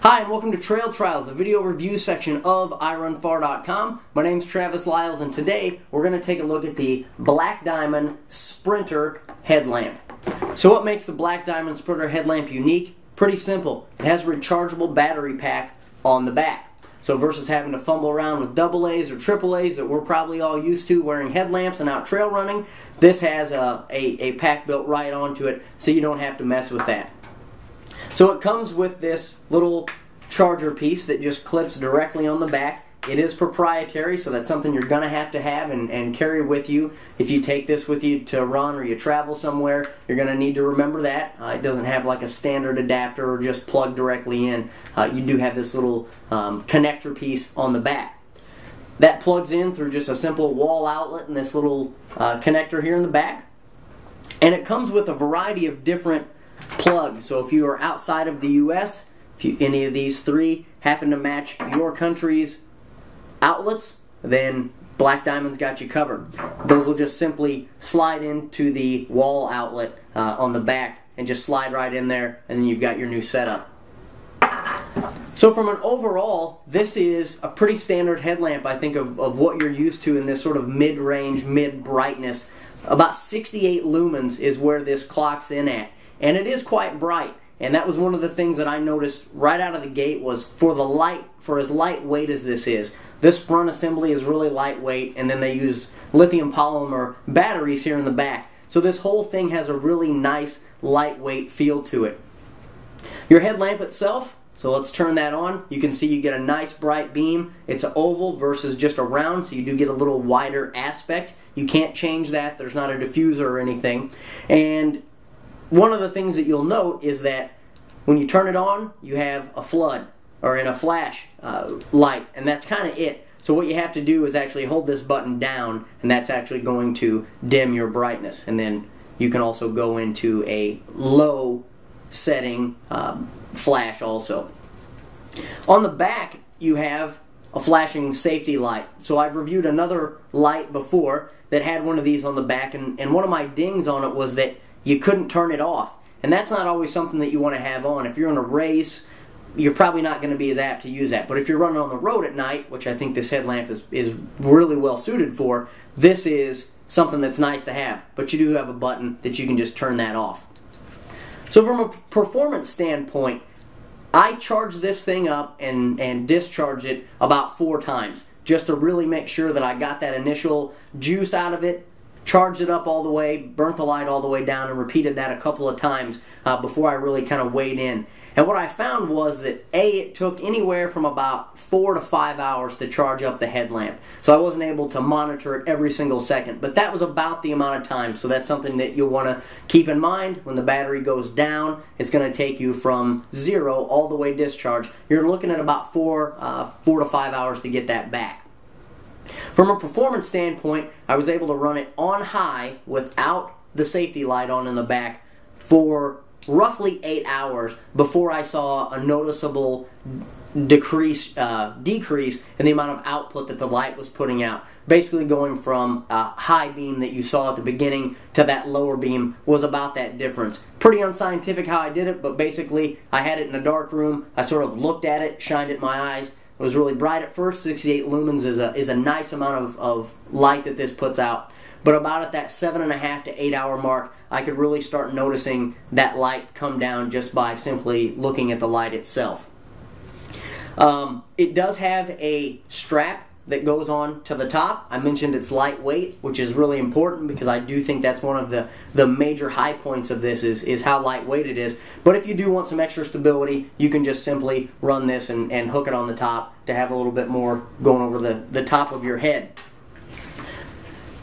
Hi, and welcome to Trail Trials, the video review section of iRunFar.com. My name's Travis Liles, and today we're going to take a look at the Black Diamond Sprinter headlamp. So what makes the Black Diamond Sprinter headlamp unique? Pretty simple. It has a rechargeable battery pack on the back. So versus having to fumble around with AA's or AAA's that we're probably all used to wearing headlamps and out trail running, this has a pack built right onto it, so you don't have to mess with that. So it comes with this little charger piece that just clips directly on the back. It is proprietary, so that's something you're going to have and carry with you. If you take this with you to run or you travel somewhere, you're going to need to remember that. It doesn't have like a standard adapter or just plug directly in. You do have this little connector piece on the back. That plugs in through just a simple wall outlet and this little connector here in the back. And it comes with a variety of different plugs. So if you are outside of the U.S., if any of these three happen to match your country's outlets, then Black Diamond's got you covered. Those will just simply slide into the wall outlet on the back and just slide right in there, and then you've got your new setup. So from an overall, this is a pretty standard headlamp, I think, of what you're used to in this sort of mid-range, mid-brightness. About 68 lumens is where this clocks in at. And it is quite bright, and that was one of the things that I noticed right out of the gate was for as lightweight as this is. This front assembly is really lightweight, and then they use lithium polymer batteries here in the back. So this whole thing has a really nice lightweight feel to it. Your headlamp itself, so let's turn that on. You can see you get a nice bright beam. It's an oval versus just a round, so you do get a little wider aspect. You can't change that. There's not a diffuser or anything. And one of the things that you'll note is that when you turn it on, you have a flood or in a flash light, and that's kind of it. So what you have to do is actually hold this button down, and that's actually going to dim your brightness. And then you can also go into a low setting flash also. On the back, you have a flashing safety light. So I've reviewed another light before that had one of these on the back, and one of my dings on it was that you couldn't turn it off. And that's not always something that you want to have on. If you're in a race, you're probably not going to be as apt to use that. But if you're running on the road at night, which I think this headlamp is really well suited for, this is something that's nice to have. But you do have a button that you can just turn that off. So from a performance standpoint, I charge this thing up and discharge it about 4 times just to really make sure that I got that initial juice out of it, charged it up all the way, burnt the light all the way down, and repeated that a couple of times before I really kind of weighed in. And what I found was that it took anywhere from about 4 to 5 hours to charge up the headlamp. So I wasn't able to monitor it every single second, but that was about the amount of time. So that's something that you'll want to keep in mind. When the battery goes down, it's going to take you from 0 all the way discharged. You're looking at about 4 to 5 hours to get that back. From a performance standpoint, I was able to run it on high without the safety light on in the back for roughly 8 hours before I saw a noticeable decrease in the amount of output that the light was putting out. Basically going from a high beam that you saw at the beginning to that lower beam was about that difference. Pretty unscientific how I did it, but basically I had it in a dark room. I sort of looked at it, shined it in my eyes. It was really bright at first. 68 lumens is a nice amount of light that this puts out. But about at that 7.5 to 8 hour mark, I could really start noticing that light come down just by simply looking at the light itself. It does have a strap that goes on to the top. I mentioned it's lightweight, which is really important because I do think that's one of the major high points of this is how lightweight it is. But if you do want some extra stability, you can just simply run this and hook it on the top to have a little bit more going over the top of your head.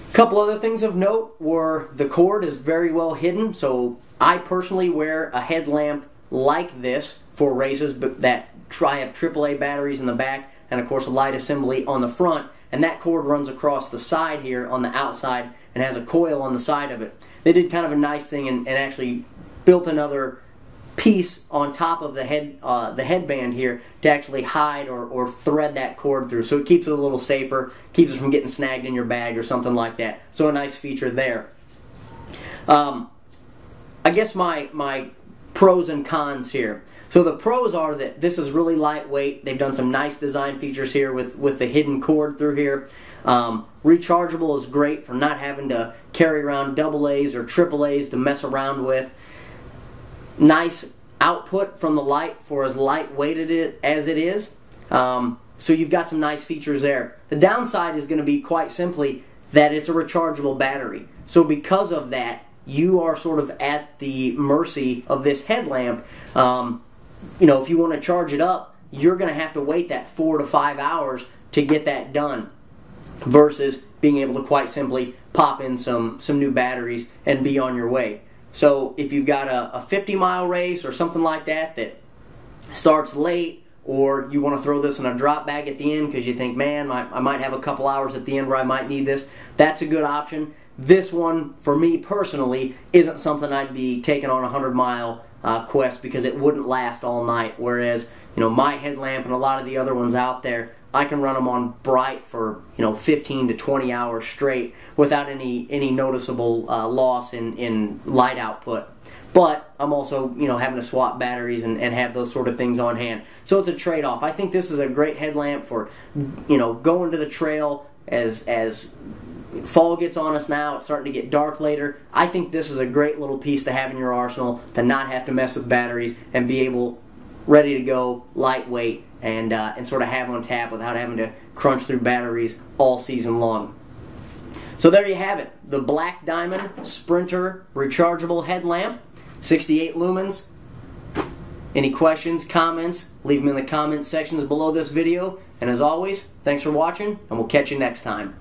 A couple other things of note were the cord is very well hidden, so I personally wear a headlamp like this for races that have AAA batteries in the back, and of course a light assembly on the front, and that cord runs across the side here on the outside and has a coil on the side of it. They did kind of a nice thing and actually built another piece on top of the headband here to actually hide or thread that cord through, so it keeps it a little safer, keeps it from getting snagged in your bag or something like that. So a nice feature there. I guess my pros and cons here. So the pros are that this is really lightweight. They've done some nice design features here with the hidden cord through here. Rechargeable is great for not having to carry around AA's or AAA's to mess around with. Nice output from the light for as lightweight as it is. So you've got some nice features there. The downside is going to be quite simply that it's a rechargeable battery. So because of that, you are sort of at the mercy of this headlamp. You know, if you want to charge it up, you're going to have to wait that 4 to 5 hours to get that done, versus being able to quite simply pop in some new batteries and be on your way. So if you've got a 50-mile race or something like that that starts late, or you want to throw this in a drop bag at the end because you think, man, I might have a couple hours at the end where I might need this, that's a good option. This one, for me personally, isn't something I'd be taking on a 100-mile quest, because it wouldn't last all night. Whereas, you know, my headlamp and a lot of the other ones out there, I can run them on bright for, you know, 15 to 20 hours straight without any noticeable loss in light output. But I'm also, you know, having to swap batteries and have those sort of things on hand. So it's a trade-off. I think this is a great headlamp for, you know, going to the trail as fall gets on us now. It's starting to get dark later. I think this is a great little piece to have in your arsenal, to not have to mess with batteries and be able, ready to go, lightweight, and sort of have on tap without having to crunch through batteries all season long. So there you have it, the Black Diamond Sprinter rechargeable headlamp, 68 lumens. Any questions, comments, leave them in the comment sections below this video. And as always, thanks for watching, and we'll catch you next time.